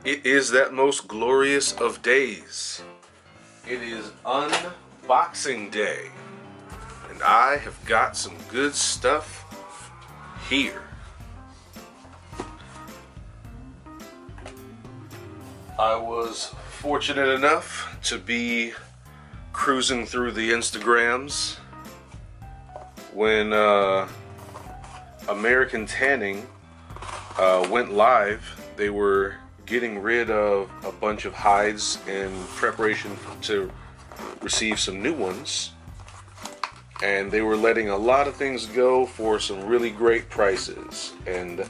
It is that most glorious of days. It is unboxing day. And I have got some good stuff here. I was fortunate enough to be cruising through the Instagrams when American Tanning went live. They were getting rid of a bunch of hides in preparation to receive some new ones, and they were letting a lot of things go for some really great prices, and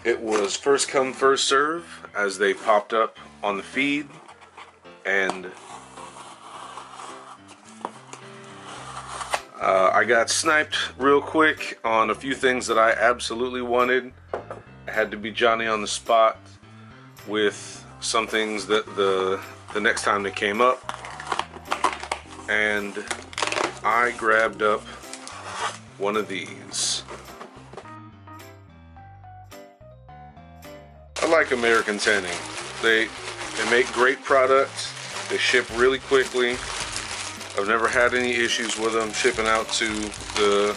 it was first come first serve as they popped up on the feed. And I got sniped real quick on a few things that I absolutely wanted. I had to be Johnny on the spot with some things that the next time they came up, and I grabbed up one of these. I like American Tanning. They make great products. They ship really quickly. I've never had any issues with them shipping out to the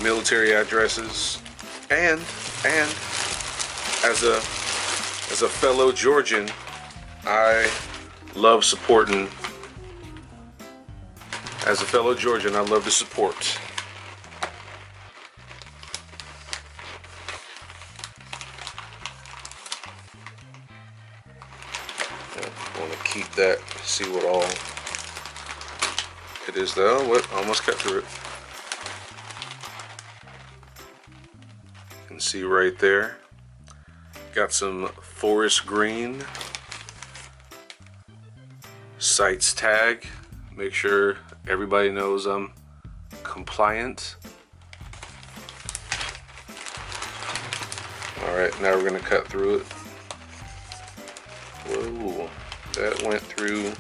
military addresses. And as a fellow Georgian, I love supporting. As a fellow Georgian, I love to support. I want to keep that, see what all it is though. What? Almost cut through it. You can see right there. Got some forest green. Sites tag. Make sure everybody knows I'm compliant. Alright, now we're going to cut through it. Whoa, that went through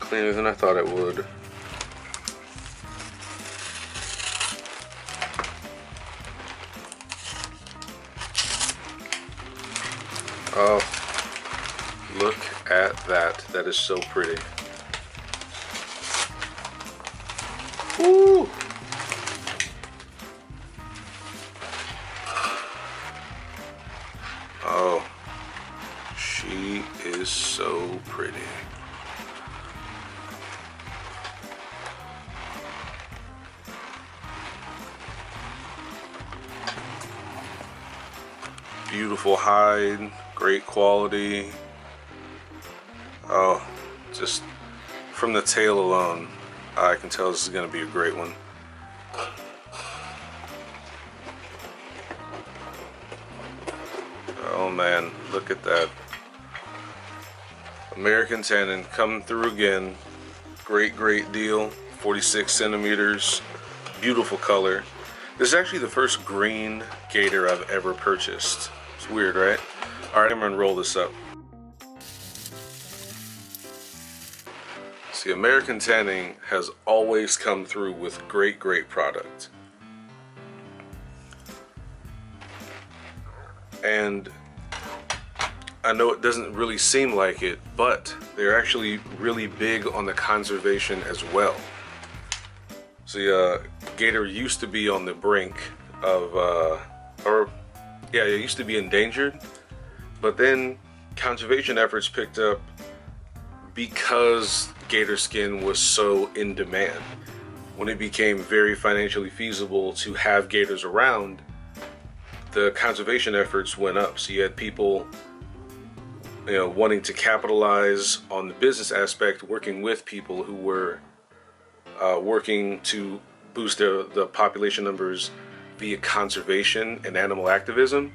cleaner than I thought it would. Oh, look at that. That is so pretty. Woo! Oh, she is so pretty. Beautiful hide, great quality. Oh, just from the tail alone, I can tell this is going to be a great one. Oh man, look at that. American Tanning coming through again. Great deal. 46 centimeters. Beautiful color. This is actually the first green gator I've ever purchased. It's weird, right? Alright, I'm going to roll this up. See, American Tanning has always come through with great product. And I know it doesn't really seem like it, but they're actually really big on the conservation as well. See, gator used to be on the brink of, it used to be endangered, but then conservation efforts picked up because gator skin was so in demand. When it became very financially feasible to have gators around, the conservation efforts went up. So you had people, wanting to capitalize on the business aspect, working with people who were working to boost the population numbers via conservation and animal activism.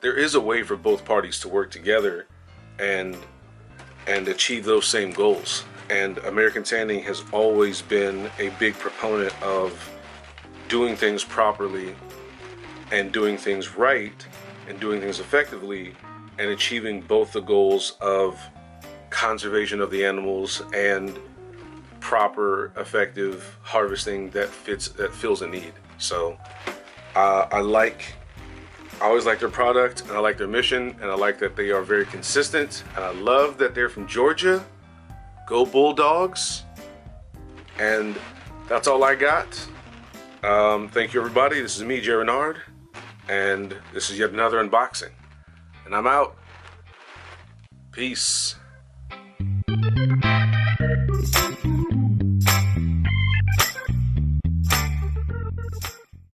There is a way for both parties to work together and achieve those same goals. And American Tanning has always been a big proponent of doing things properly and doing things right and doing things effectively and achieving both the goals of conservation of the animals and proper, effective harvesting that fills a need. So I like I always like their product, and I like their mission, and I like that they are very consistent, and I love that they're from Georgia. Go Bulldogs. And that's all I got. Thank you, everybody. This is me, Jay Renard, and this is yet another unboxing. And I'm out. Peace.